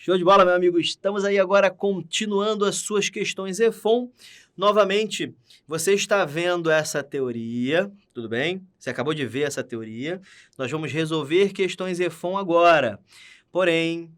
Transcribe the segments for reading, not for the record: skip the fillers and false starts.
Show de bola, meu amigo. Estamos aí agora continuando as suas questões EFON. Novamente, você está vendo essa teoria, tudo bem? Você acabou de ver essa teoria. Nós vamos resolver questões EFON agora. Porém,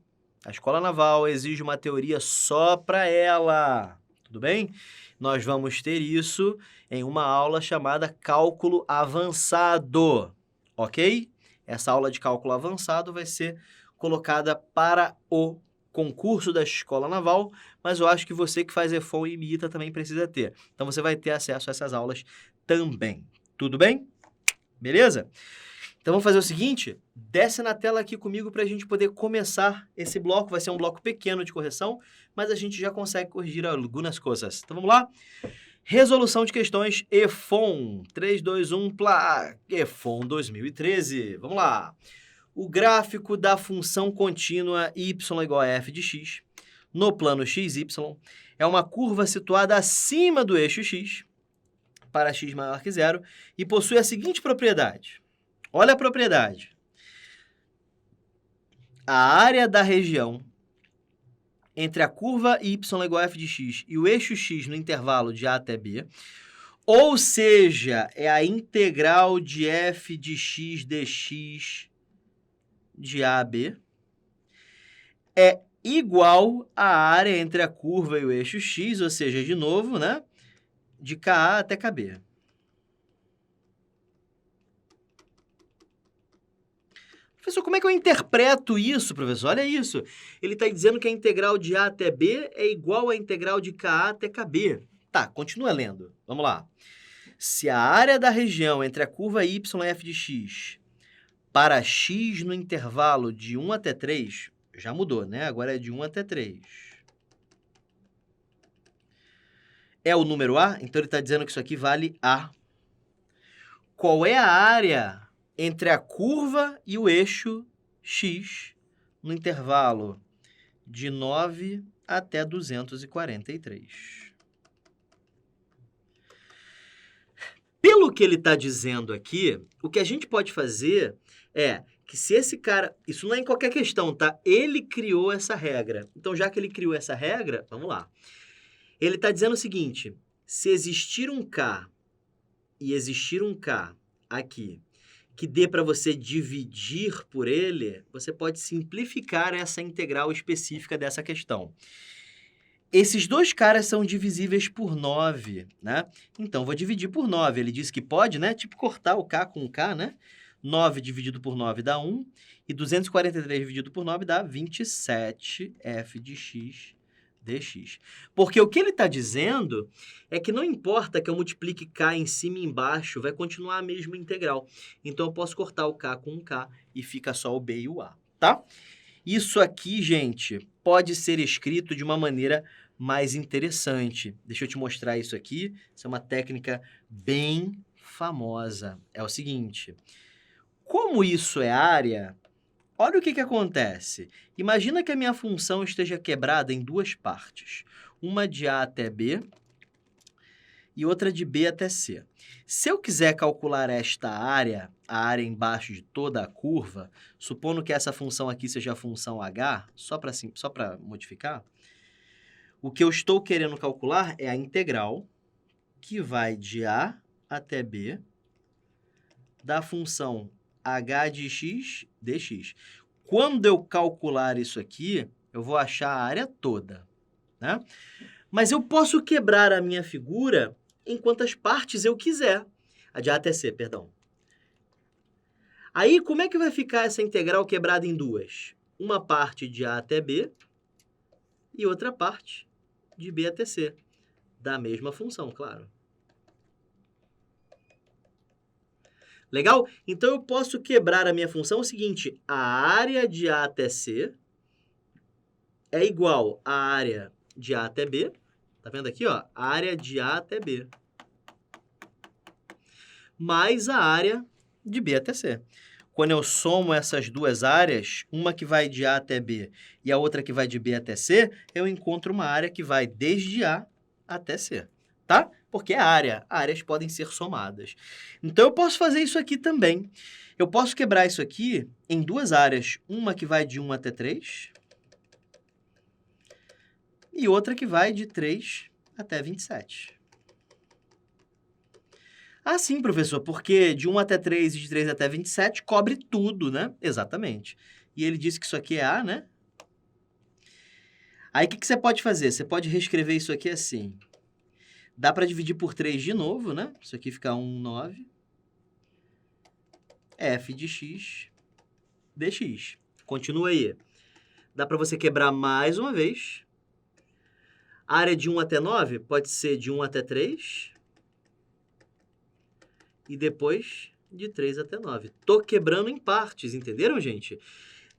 a Escola Naval exige uma teoria só para ela, tudo bem? Nós vamos ter isso em uma aula chamada Cálculo Avançado, ok? Essa aula de cálculo avançado vai ser colocada para o concurso da Escola Naval, mas eu acho que você que faz EFON e IMITA também precisa ter. Então você vai ter acesso a essas aulas também. Tudo bem? Beleza? Então vamos fazer o seguinte, desce na tela aqui comigo para a gente poder começar esse bloco. Vai ser um bloco pequeno de correção, mas a gente já consegue corrigir algumas coisas. Então vamos lá? Resolução de questões EFON 3, 2, 1, plá, EFON 2013. Vamos lá. O gráfico da função contínua y igual a f de x, no plano xy, é uma curva situada acima do eixo x, para x maior que zero, e possui a seguinte propriedade. Olha a propriedade. A área da região entre a curva y igual a f de x e o eixo x no intervalo de a até b, ou seja, é a integral de f de x dx de A a B, é igual à área entre a curva e o eixo x, ou seja, de novo, né, de KA até KB. Professor, como é que eu interpreto isso, professor? Olha isso. Ele está dizendo que a integral de A até B é igual à integral de KA até KB. Tá, continua lendo. Vamos lá. Se a área da região entre a curva y e f de x para x no intervalo de 1 até 3, já mudou, né? Agora é de 1 até 3. É o número A? Então ele está dizendo que isso aqui vale A. Qual é a área entre a curva e o eixo x no intervalo de 9 até 243? Pelo que ele está dizendo aqui, o que a gente pode fazer é que se esse cara... Isso não é em qualquer questão, tá? Ele criou essa regra. Então, já que ele criou essa regra, vamos lá. Ele está dizendo o seguinte, se existir um K e existir um K aqui, que dê para você dividir por ele, você pode simplificar essa integral específica dessa questão. Esses dois caras são divisíveis por 9, né? Então, vou dividir por 9. Ele disse que pode, né? Tipo, cortar o K com o K, né? 9 dividido por 9 dá 1, e 243 dividido por 9 dá 27 f de x dx. Porque o que ele está dizendo é que não importa que eu multiplique K em cima e embaixo, vai continuar a mesma integral. Então, eu posso cortar o K com o K e fica só o B e o A, tá? Isso aqui, gente, pode ser escrito de uma maneira mais interessante. Deixa eu te mostrar isso aqui. Isso é uma técnica bem famosa. É o seguinte, como isso é área, olha o que acontece. Imagina que a minha função esteja quebrada em duas partes. Uma de A até B e outra de B até C. Se eu quiser calcular esta área, a área embaixo de toda a curva, supondo que essa função aqui seja a função h, só para modificar, o que eu estou querendo calcular é a integral que vai de A até B da função h de x dx. Quando eu calcular isso aqui, eu vou achar a área toda, né? Mas eu posso quebrar a minha figura em quantas partes eu quiser. A de A até C, perdão. Aí, como é que vai ficar essa integral quebrada em duas? Uma parte de A até B e outra parte de B até C. Da mesma função, claro. Legal? Então, eu posso quebrar a minha função o seguinte, a área de A até C é igual à área de A até B. Tá vendo aqui, ó? A área de A até B. Mais a área de B até C. Quando eu somo essas duas áreas, uma que vai de A até B e a outra que vai de B até C, eu encontro uma área que vai desde A até C, tá? Porque é área. Áreas podem ser somadas. Então, eu posso fazer isso aqui também. Eu posso quebrar isso aqui em duas áreas. Uma que vai de 1 até 3 e outra que vai de 3 até 27. Ah, sim, professor, porque de 1 até 3 e de 3 até 27 cobre tudo, né? Exatamente. E ele disse que isso aqui é A, né? Aí, o que você pode fazer? Você pode reescrever isso aqui assim. Dá para dividir por 3 de novo, né? Isso aqui fica 1, 9. F de x, dx. Continua aí. Dá para você quebrar mais uma vez. A área de 1 até 9 pode ser de 1 até 3. E depois de 3 até 9. Tô quebrando em partes, entenderam, gente?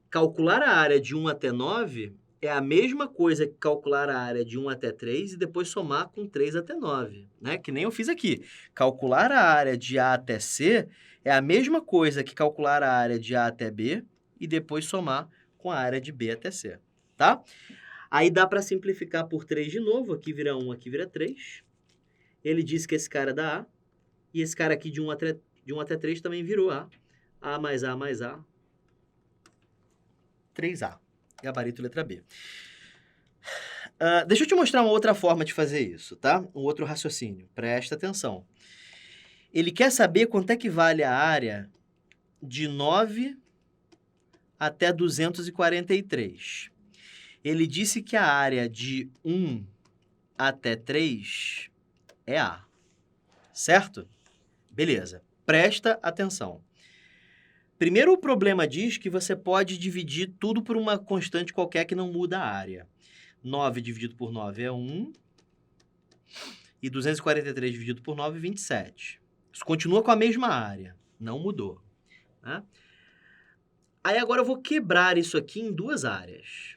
Calcular a área de 1 até 9 é a mesma coisa que calcular a área de 1 até 3 e depois somar com 3 até 9, né? Que nem eu fiz aqui. Calcular a área de A até C é a mesma coisa que calcular a área de A até B e depois somar com a área de B até C, tá? Aí dá para simplificar por 3 de novo. Aqui vira 1, aqui vira 3. Ele disse que esse cara dá A. E esse cara aqui de 1 até 3 também virou A. A mais A mais A. 3A. Gabarito letra B. Deixa eu te mostrar uma outra forma de fazer isso, tá? Um outro raciocínio. Presta atenção. Ele quer saber quanto é que vale a área de 9 até 243. Ele disse que a área de 1 até 3 é A. Certo? Beleza. Presta atenção. Primeiro, o problema diz que você pode dividir tudo por uma constante qualquer que não muda a área. 9 dividido por 9 é 1. E 243 dividido por 9 é 27. Isso continua com a mesma área. Não mudou. Né? Aí agora eu vou quebrar isso aqui em duas áreas.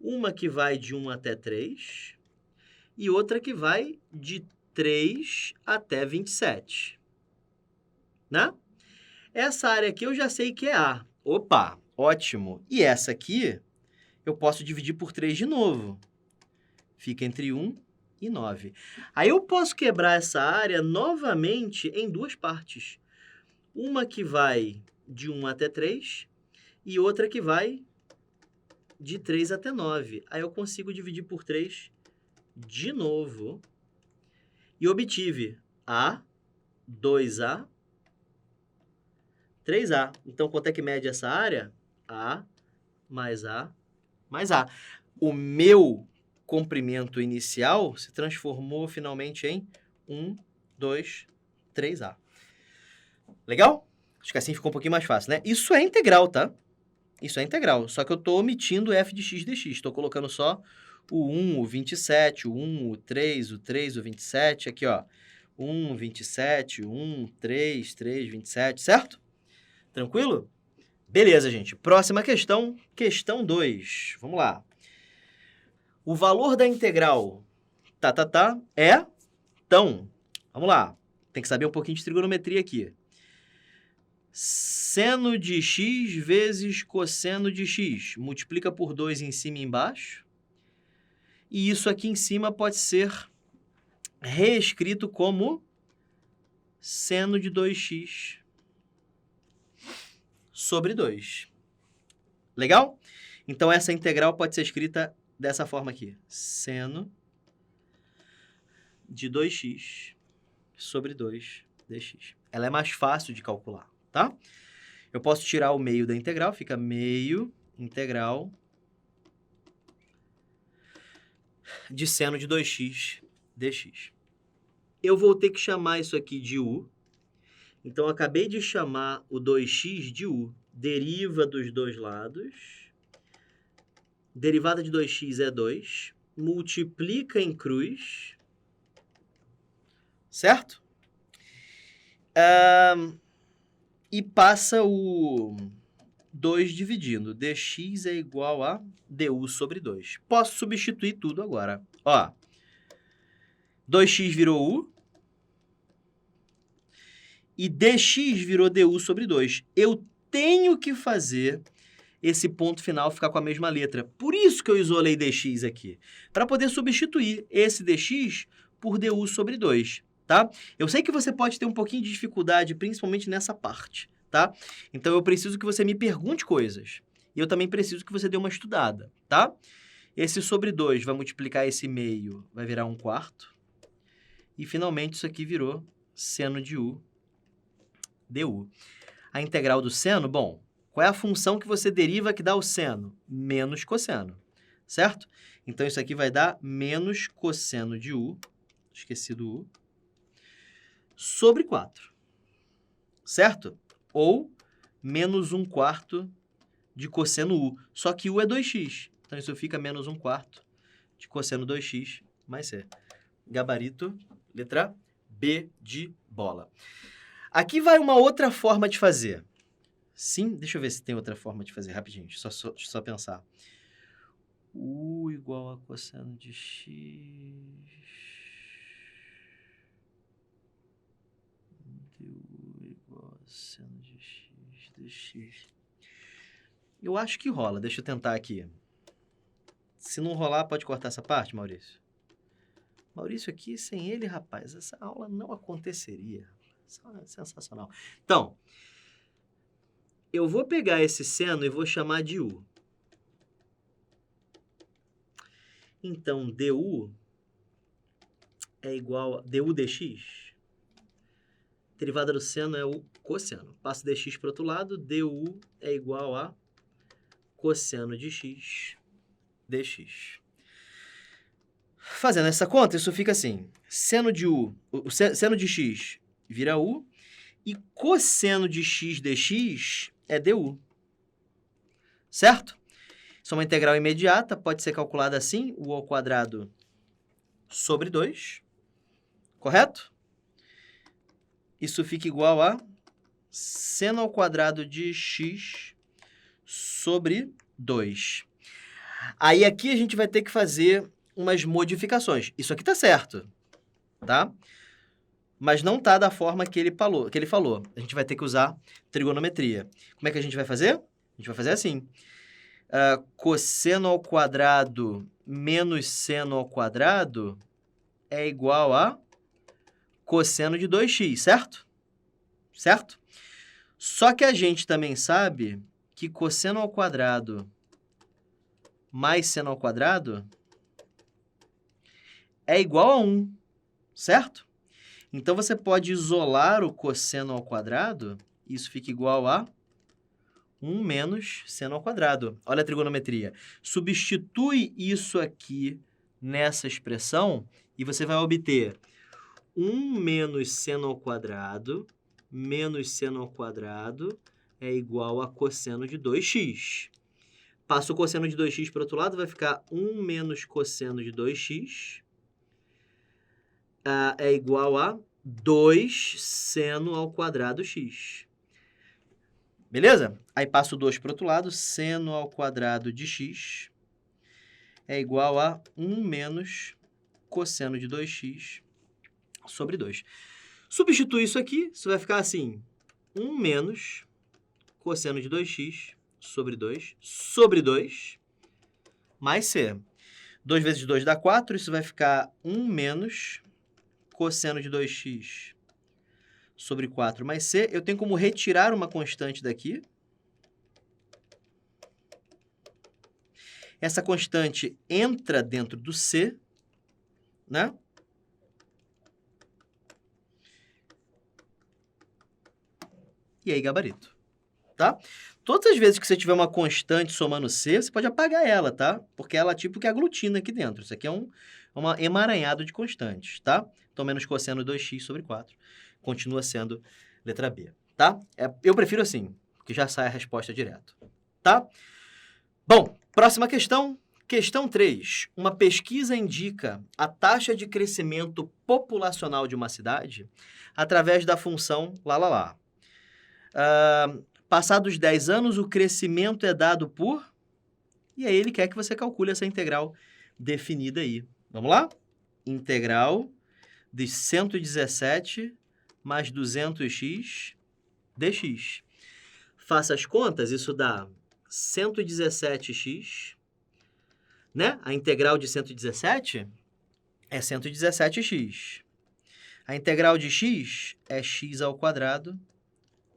Uma que vai de 1 até 3 e outra que vai de 3 até 27. Né? Essa área aqui eu já sei que é A. Opa, ótimo. E essa aqui eu posso dividir por 3 de novo. Fica entre 1 e 9. Aí eu posso quebrar essa área novamente em duas partes. Uma que vai de 1 até 3 e outra que vai de 3 até 9. Aí eu consigo dividir por 3 de novo. E obtive A, 2A, 3A. Então, quanto é que mede essa área? A mais A mais A. O meu comprimento inicial se transformou finalmente em 1, 2, 3A. Legal? Acho que assim ficou um pouquinho mais fácil, né? Isso é integral, tá? Isso é integral. Só que eu estou omitindo f de x dx. Estou colocando só o 1, o 27, o 1, o 3, o 3, o 27. Aqui, ó. 1, 27, 1, 3, 3, 27, certo? Tranquilo? Beleza, gente. Próxima questão, questão 2. Vamos lá. O valor da integral é... Então, vamos lá. Tem que saber um pouquinho de trigonometria aqui. Seno de x vezes cosseno de x. Multiplica por 2 em cima e embaixo. E isso aqui em cima pode ser reescrito como seno de 2x sobre 2. Legal? Então, essa integral pode ser escrita dessa forma aqui. Seno de 2x sobre 2 dx. Ela é mais fácil de calcular, tá? Eu posso tirar o meio da integral, fica meio integral de seno de 2x dx. Eu vou ter que chamar isso aqui de u. Então, eu acabei de chamar o 2x de u. Deriva dos dois lados. Derivada de 2x é 2. Multiplica em cruz. Certo? E passa o 2 dividindo. dx é igual a du sobre 2. Posso substituir tudo agora. Ó, 2x virou u. E dx virou du sobre 2. Eu tenho que fazer esse ponto final ficar com a mesma letra. Por isso que eu isolei dx aqui. Para poder substituir esse dx por du sobre 2. Tá? Eu sei que você pode ter um pouquinho de dificuldade, principalmente nessa parte, tá? Então, eu preciso que você me pergunte coisas. E eu também preciso que você dê uma estudada, tá? Esse sobre 2 vai multiplicar esse meio, vai virar 1/4. E, finalmente, isso aqui virou seno de u du. A integral do seno, bom, qual é a função que você deriva que dá o seno? Menos cosseno, certo? Então, isso aqui vai dar menos cosseno de u, esqueci do u, sobre 4, certo? Ou menos 1/4 de cosseno u, só que u é 2x, então isso fica menos 1/4 de cosseno 2x mais c. Gabarito, letra B de bola. Aqui vai uma outra forma de fazer. Sim, deixa eu ver se tem outra forma de fazer, rapidinho, deixa eu só pensar. U igual a cosseno de x... du igual a seno de x dx. Eu acho que rola, deixa eu tentar aqui. Se não rolar, pode cortar essa parte, Maurício? Maurício aqui, sem ele, rapaz, essa aula não aconteceria. Sensacional. Então, eu vou pegar esse seno e vou chamar de u. Então, du é igual a du dx. Derivada do seno é o cosseno. Passo dx para o outro lado, du é igual a cosseno de x dx. Fazendo essa conta, isso fica assim. Seno de u, o seno de x vira u, e cosseno de x dx é du. Certo? Isso é uma integral imediata, pode ser calculada assim, u ao quadrado sobre 2. Correto? Isso fica igual a seno ao quadrado de x sobre 2. Aí aqui a gente vai ter que fazer umas modificações. Isso aqui tá certo, tá? Mas não tá da forma que ele falou. A gente vai ter que usar trigonometria. Como é que a gente vai fazer? A gente vai fazer assim. Cosseno ao quadrado menos seno ao quadrado é igual a cosseno de 2x, certo? Certo? Só que a gente também sabe que cosseno ao quadrado mais seno ao quadrado é igual a 1, certo? Então, você pode isolar o cosseno ao quadrado, isso fica igual a 1 menos seno ao quadrado. Olha a trigonometria. Substitui isso aqui nessa expressão e você vai obter 1 menos seno ao quadrado menos seno ao quadrado é igual a cosseno de 2x. Passa o cosseno de 2x para o outro lado, vai ficar 1 menos cosseno de 2x é igual a 2 seno ao quadrado x. Beleza? Aí passa o 2 para o outro lado, seno ao quadrado de x é igual a 1 menos cosseno de 2x sobre 2. Substitui isso aqui, isso vai ficar assim, 1 menos cosseno de 2x sobre 2 mais c. 2 vezes 2 dá 4, isso vai ficar 1 menos cosseno de 2x sobre 4 mais c. Eu tenho como retirar uma constante daqui. Essa constante entra dentro do c, né? E aí, gabarito, tá? Todas as vezes que você tiver uma constante somando c, você pode apagar ela, tá? Porque ela é tipo que aglutina aqui dentro. Isso aqui é um emaranhado de constantes, tá? Então, menos cosseno de 2x sobre 4 continua sendo letra B, tá? Eu prefiro assim, porque já sai a resposta direto, tá? Bom, próxima questão. Questão 3. Uma pesquisa indica a taxa de crescimento populacional de uma cidade através da função lá. Passados 10 anos, o crescimento é dado por... E aí ele quer que você calcule essa integral definida aí. Vamos lá? Integral de 117 mais 200x dx. Faça as contas, isso dá 117x, né? A integral de 117 é 117x. A integral de x é x ao quadrado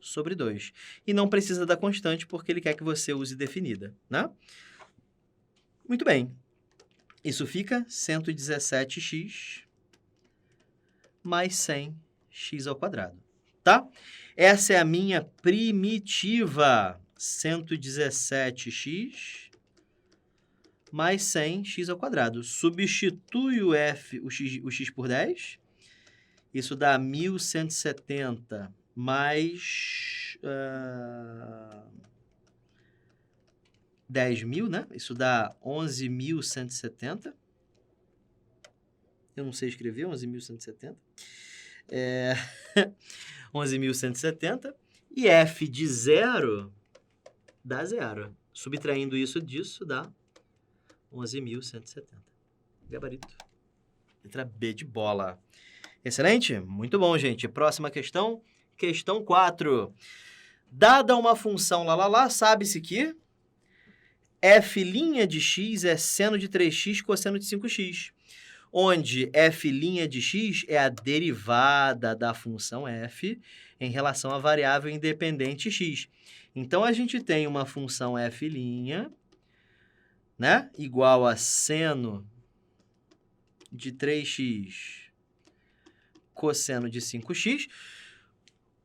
sobre 2. E não precisa da constante, porque ele quer que você use definida, né? Muito bem. Isso fica 117x mais 100x ao quadrado, tá? Essa é a minha primitiva, 117x mais 100x ao quadrado. Substitui o x por 10, isso dá 1.170 mais 10.000, né? Isso dá 11.170. Eu não sei escrever, 11.170. 11.170. E f de 0 dá 0. Subtraindo isso disso dá 11.170. Gabarito. Letra B de bola. Excelente? Muito bom, gente. Próxima questão. Questão 4. Dada uma função sabe-se que f' de x é seno de 3x cosseno de 5x. Onde f' de x é a derivada da função f em relação à variável independente x. Então, a gente tem uma função f', né, igual a seno de 3x cosseno de 5x.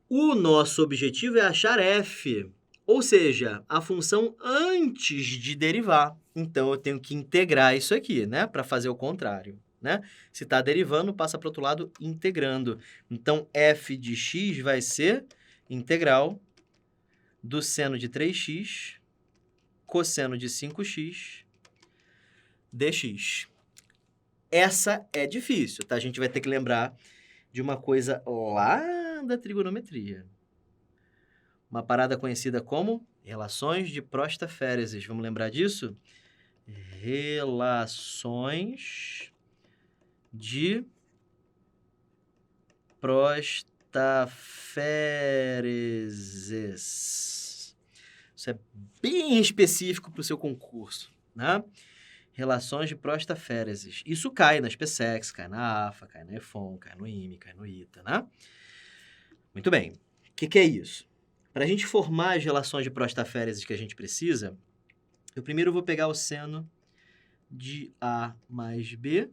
O nosso objetivo é achar f, ou seja, a função antes de derivar. Então, eu tenho que integrar isso aqui, né, para fazer o contrário, né? Se está derivando, passa para o outro lado integrando. Então, f de x vai ser integral do seno de 3x cosseno de 5x dx. Essa é difícil, tá? A gente vai ter que lembrar de uma coisa lá da trigonometria. Uma parada conhecida como relações de Prostaphéreses. Vamos lembrar disso? Relações de Prostaphéreses. Isso é bem específico para o seu concurso, né? Relações de Prostaphéreses. Isso cai na SPSEC, cai na AFA, cai na EFON, cai no IME, cai no ITA, né? Muito bem. O que é isso? Para a gente formar as relações de Prostaphéreses que a gente precisa, eu primeiro vou pegar o seno de A mais B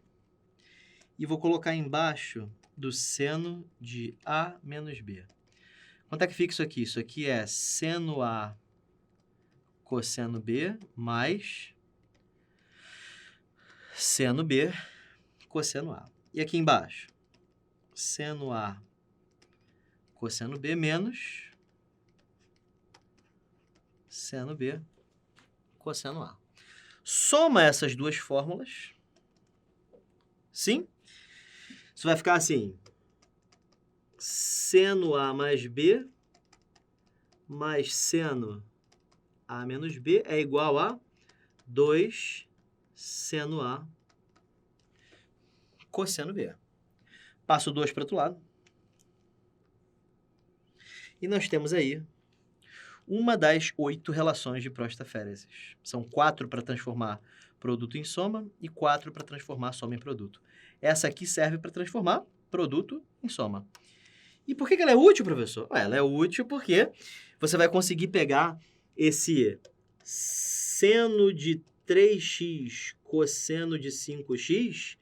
e vou colocar embaixo do seno de A menos B. Quanto é que fica isso aqui? Isso aqui é seno A cosseno B mais seno B cosseno A. E aqui embaixo, seno A cosseno B menos seno B cosseno A. Soma essas duas fórmulas. Sim? Isso vai ficar assim. Seno A mais B mais seno A menos B é igual a 2 seno A cosseno B. Passo 2 para o outro lado. E nós temos aí uma das 8 relações de Prostaphéreses. São 4 para transformar produto em soma e 4 para transformar soma em produto. Essa aqui serve para transformar produto em soma. E por que ela é útil, professor? Ela é útil porque você vai conseguir pegar esse seno de 3x cosseno de 5x,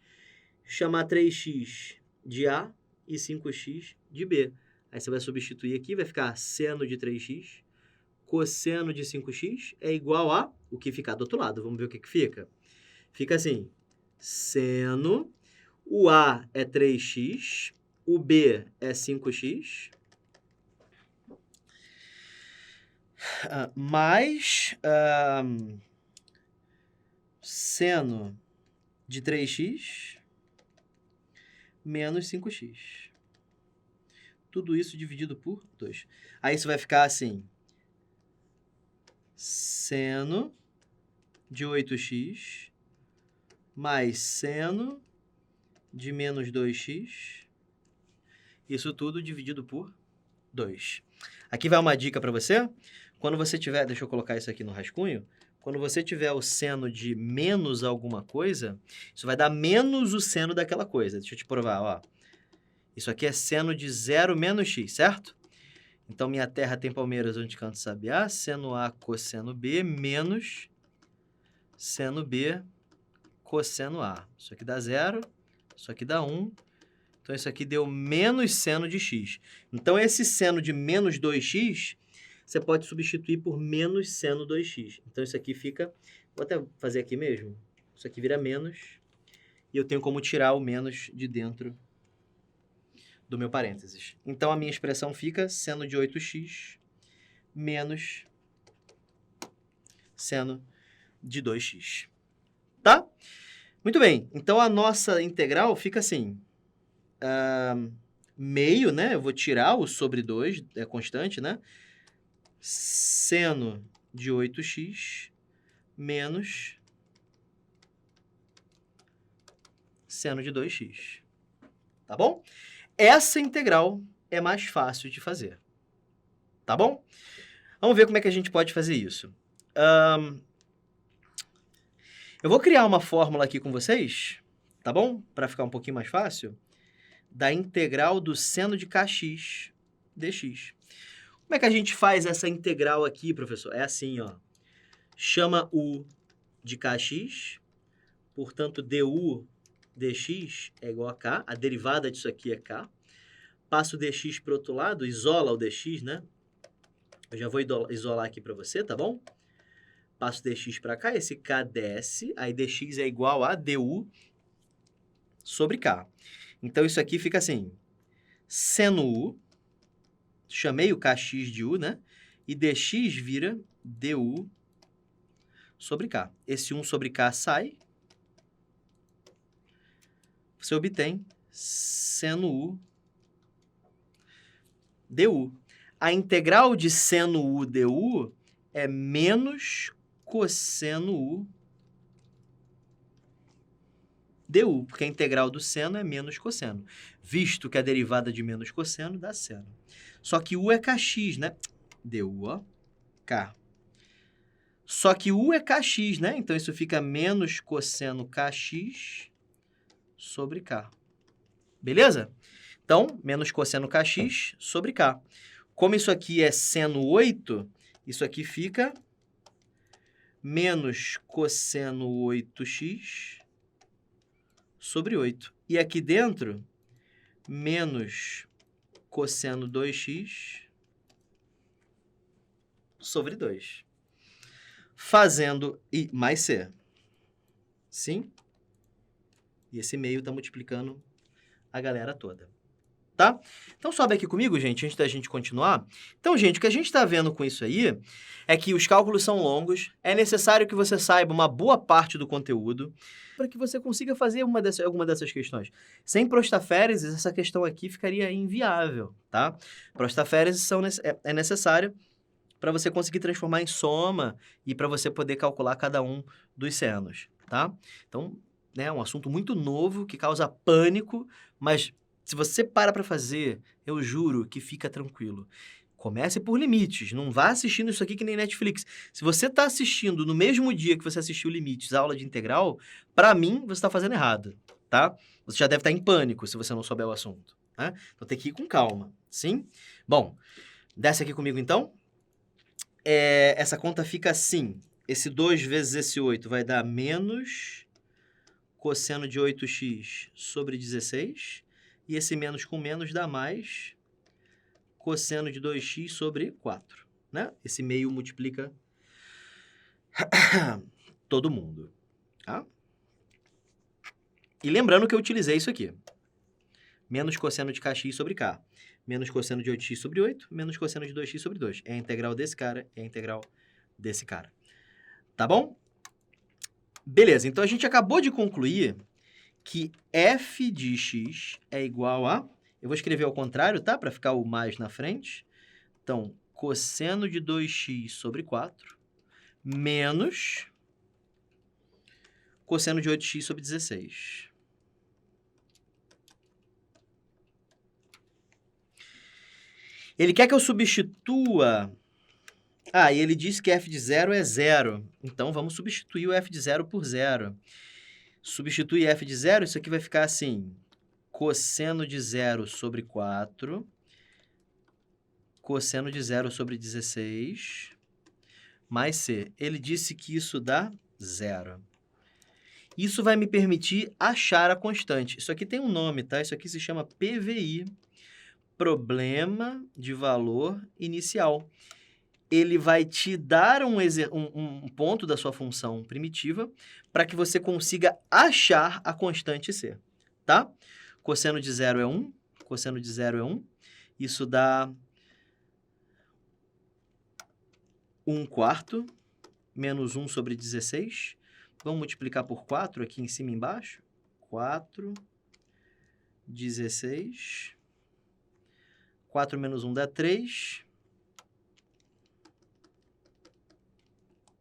chamar 3x de A e 5x de B. Aí você vai substituir aqui, vai ficar seno de 3x cosseno de 5x é igual a o que ficar do outro lado. Vamos ver o que fica. Fica assim, seno, o A é 3x, o B é 5x, mais seno de 3x menos 5x. Tudo isso dividido por 2. Aí isso vai ficar assim, seno de 8x mais seno de menos 2x. Isso tudo dividido por 2. Aqui vai uma dica para você. Quando você tiver... Deixa eu colocar isso aqui no rascunho. Quando você tiver o seno de menos alguma coisa, isso vai dar menos o seno daquela coisa. Deixa eu te provar, ó. Isso aqui é seno de 0 menos x, certo? Então, minha terra tem palmeiras onde canto sabiá, seno A cosseno B menos seno B cosseno A. Isso aqui dá 0, isso aqui dá 1. Então, isso aqui deu menos seno de x. Então, esse seno de menos 2x, você pode substituir por menos seno 2x. Então, isso aqui fica... Vou até fazer aqui mesmo. Isso aqui vira menos. E eu tenho como tirar o menos de dentro do meu parênteses. Então, a minha expressão fica seno de 8x menos seno de 2x. Tá? Muito bem. Então, a nossa integral fica assim. Meio, né? Eu vou tirar o sobre 2, é constante, né? Seno de 8x menos seno de 2x. Tá bom? Essa integral é mais fácil de fazer. Tá bom? Vamos ver como é que a gente pode fazer isso. Eu vou criar uma fórmula aqui com vocês, tá bom? Para ficar um pouquinho mais fácil, da integral do seno de kx dx. Como é que a gente faz essa integral aqui, professor? É assim, ó. Chama u de kx, portanto, du dx é igual a k, a derivada disso aqui é k. Passa o dx para o outro lado, isola o dx, né? Eu já vou isolar aqui para você, tá bom? Passo dx para cá, esse k desce, aí dx é igual a du sobre k. Então, isso aqui fica assim, seno u, chamei o kx de u, né? E dx vira du sobre k. Esse 1 sobre k sai. Você obtém seno u du. A integral de seno u du é menos cosseno u du, porque a integral do seno é menos cosseno, visto que a derivada de menos cosseno dá seno. Só que u é kx, né? Du, ó, k. Só que u é kx, né? Então, isso fica menos cosseno kx sobre k. Beleza? Então, menos cosseno kx sobre k. Como isso aqui é seno 8, isso aqui fica menos cosseno 8x sobre 8. E aqui dentro, menos cosseno 2x sobre 2. Fazendo I mais C. Sim? E esse meio está multiplicando a galera toda. Tá? Então, sobe aqui comigo, gente, antes da gente continuar. Então, gente, o que a gente está vendo com isso aí é que os cálculos são longos, é necessário que você saiba uma boa parte do conteúdo para que você consiga fazer alguma dessas questões. Sem prostáféreses, essa questão aqui ficaria inviável, tá? Prostáféreses é necessário para você conseguir transformar em soma e para você poder calcular cada um dos senos, tá? Então, né, é um assunto muito novo que causa pânico, mas se você para fazer, eu juro que fica tranquilo. Comece por limites, não vá assistindo isso aqui que nem Netflix. Se você está assistindo no mesmo dia que você assistiu Limites, a aula de integral, para mim, você está fazendo errado, tá? Você já deve estar em pânico se você não souber o assunto, né? Então tem que ir com calma, sim? Bom, desce aqui comigo então. Essa conta fica assim. Esse 2 vezes esse 8 vai dar menos cosseno de 8x sobre 16. E esse menos com menos dá mais cosseno de 2x sobre 4. Né? Esse meio multiplica todo mundo. Tá? E lembrando que eu utilizei isso aqui. Menos cosseno de kx sobre k. Menos cosseno de 8x sobre 8. Menos cosseno de 2x sobre 2. É a integral desse cara, é a integral desse cara. Tá bom? Beleza, então a gente acabou de concluir que f de x é igual a... Eu vou escrever ao contrário, tá? Para ficar o mais na frente. Então, cosseno de 2x sobre 4 menos cosseno de 8x sobre 16. Ele quer que eu substitua... Ah, e ele diz que f de 0 é 0. Então, vamos substituir o f de 0 por 0. Substitui f de 0, isso aqui vai ficar assim. Cosseno de 0 sobre 4. Cosseno de 0 sobre 16. Mais c. Ele disse que isso dá 0. Isso vai me permitir achar a constante. Isso aqui tem um nome, tá? Isso aqui se chama PVI, Problema de Valor Inicial. Ele vai te dar um ponto da sua função primitiva para que você consiga achar a constante C, tá? Cosseno de 0 é 1, cosseno de 0 é 1. Isso dá 1/4 menos 1 sobre 16. Vamos multiplicar por 4 aqui em cima e embaixo. 4, 16. 4 menos 1 dá 3.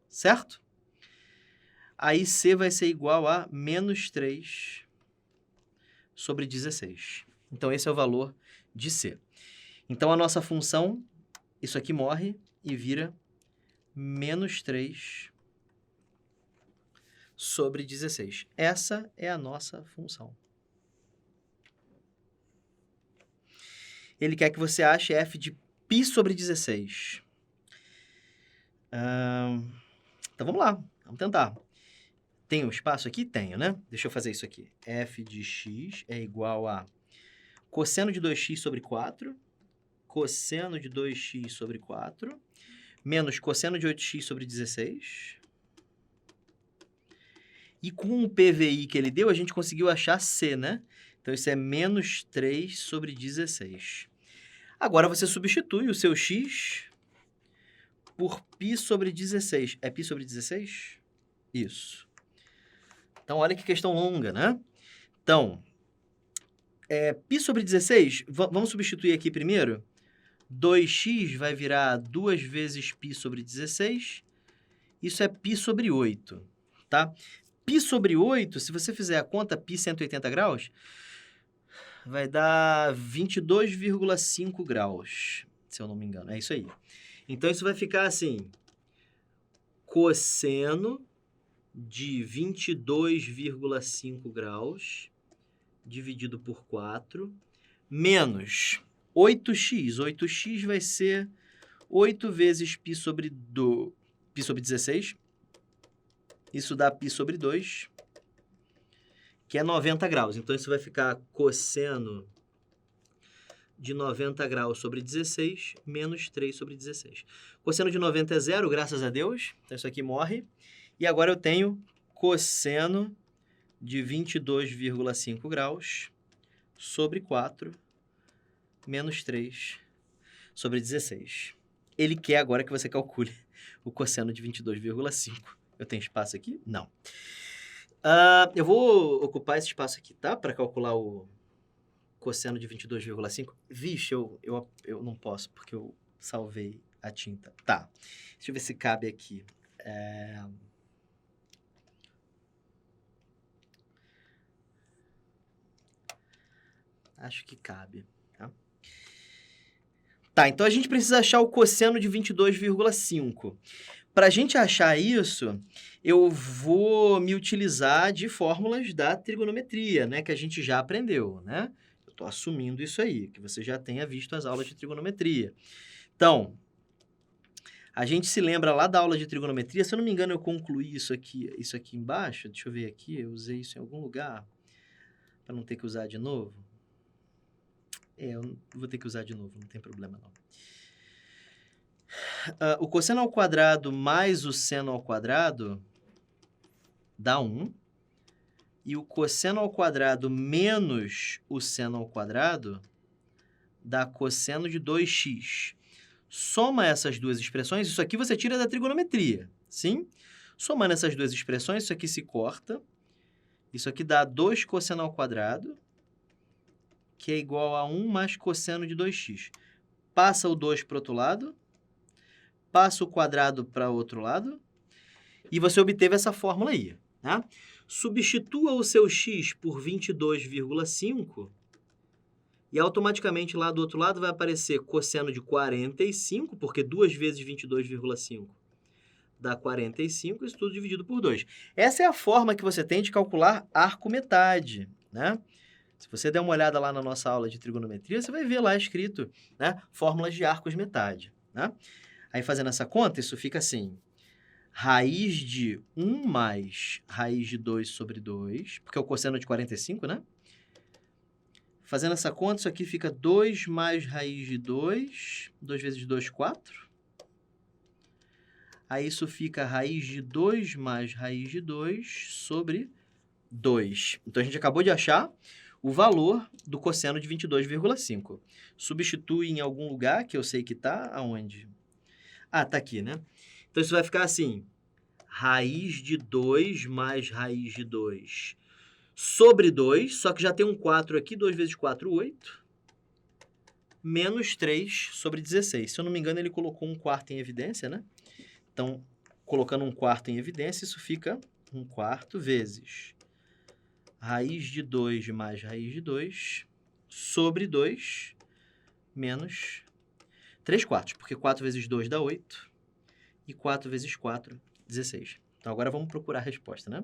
Certo? Aí C vai ser igual a menos 3 sobre 16. Então, esse é o valor de C. Então, a nossa função, isso aqui morre e vira menos 3 sobre 16. Essa é a nossa função. Ele quer que você ache f de π sobre 16. Então, vamos lá. Vamos tentar. Tem um espaço aqui? Tenho, né? Deixa eu fazer isso aqui. F de x é igual a cosseno de 2x sobre 4, cosseno de 2x sobre 4, menos cosseno de 8x sobre 16. E com o PVI que ele deu, a gente conseguiu achar C, né? Então, isso é menos 3 sobre 16. Agora, você substitui o seu x por π sobre 16. É π sobre 16? Isso. Então, olha que questão longa, né? Então, π sobre 16, vamos substituir aqui primeiro. 2x vai virar 2 vezes π sobre 16. Isso é π sobre 8, tá? Π sobre 8, se você fizer a conta, π 180 graus, vai dar 22,5 graus, se eu não me engano. É isso aí. Então, isso vai ficar assim, cosseno de 22,5 graus dividido por 4, menos 8x. 8x vai ser 8 vezes π sobre 16. Isso dá π sobre 2, que é 90 graus. Então, isso vai ficar cosseno de 90 graus sobre 16, menos 3 sobre 16. Cosseno de 90 é 0, graças a Deus. Então, isso aqui morre. E agora eu tenho cosseno de 22,5 graus sobre 4, menos 3 sobre 16. Ele quer agora que você calcule o cosseno de 22,5. Eu tenho espaço aqui? Não. Eu vou ocupar esse espaço aqui, tá? Para calcular o cosseno de 22,5. Vixe, eu não posso, porque eu salvei a tinta. Tá. Deixa eu ver se cabe aqui. Acho que cabe, tá? Tá, então a gente precisa achar o cosseno de 22,5. Para a gente achar isso, eu vou me utilizar de fórmulas da trigonometria, né? Que a gente já aprendeu, né? Eu estou assumindo isso aí, que você já tenha visto as aulas de trigonometria. Então, a gente se lembra lá da aula de trigonometria, se eu não me engano, eu concluí isso aqui embaixo. Deixa eu ver aqui, eu usei isso em algum lugar, para não ter que usar de novo. Eu vou ter que usar de novo, não tem problema não. O cosseno ao quadrado mais o seno ao quadrado dá 1. E o cosseno ao quadrado menos o seno ao quadrado dá cosseno de 2x. Soma essas duas expressões, isso aqui você tira da trigonometria, sim? Somando essas duas expressões, isso aqui se corta. Isso aqui dá 2 cosseno ao quadrado, que é igual a 1 mais cosseno de 2x. Passa o 2 para o outro lado, passa o quadrado para o outro lado, e você obteve essa fórmula aí, tá? Substitua o seu x por 22,5, e automaticamente lá do outro lado vai aparecer cosseno de 45, porque 2 vezes 22,5 dá 45, isso tudo dividido por 2. Essa é a forma que você tem de calcular arco-metade, né? Se você der uma olhada lá na nossa aula de trigonometria, você vai ver lá escrito, né, fórmulas de arcos-metade, né? Aí, fazendo essa conta, isso fica assim. raiz de 1 mais raiz de 2 sobre 2, porque é o cosseno de 45, né? Fazendo essa conta, isso aqui fica 2 mais raiz de 2. 2 vezes 2, 4. Aí isso fica raiz de 2 mais raiz de 2 sobre 2. Então, a gente acabou de achar o valor do cosseno de 22,5. Substitui em algum lugar, que eu sei que está, aonde? Ah, está aqui, né? Então, isso vai ficar assim, raiz de 2 mais raiz de 2 sobre 2, só que já tem um 4 aqui, 2 vezes 4, 8, menos 3 sobre 16. Se eu não me engano, ele colocou um quarto em evidência, né? Então, colocando um quarto em evidência, isso fica 1/4 vezes raiz de 2 mais raiz de 2 sobre 2 menos 3/4, porque 4 vezes 2 dá 8 e 4 vezes 4, 16. Então, agora vamos procurar a resposta, né?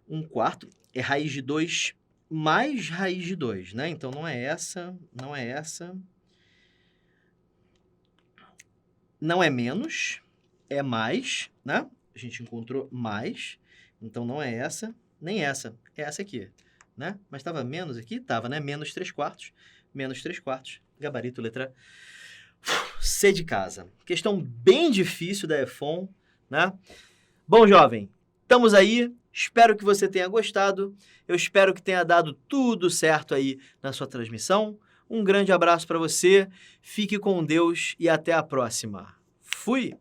1/4 é raiz de 2 mais raiz de 2, né? Então, não é essa, não é essa, não é menos, é mais, né? A gente encontrou mais, então não é essa, nem essa, é essa aqui, né? Mas estava menos aqui? Estava, né? Menos 3/4, menos 3/4, gabarito, letra C de casa. Questão bem difícil da EFON, né? Bom, jovem, estamos aí. Espero que você tenha gostado. Eu espero que tenha dado tudo certo aí na sua transmissão. Um grande abraço para você. Fique com Deus e até a próxima. Fui!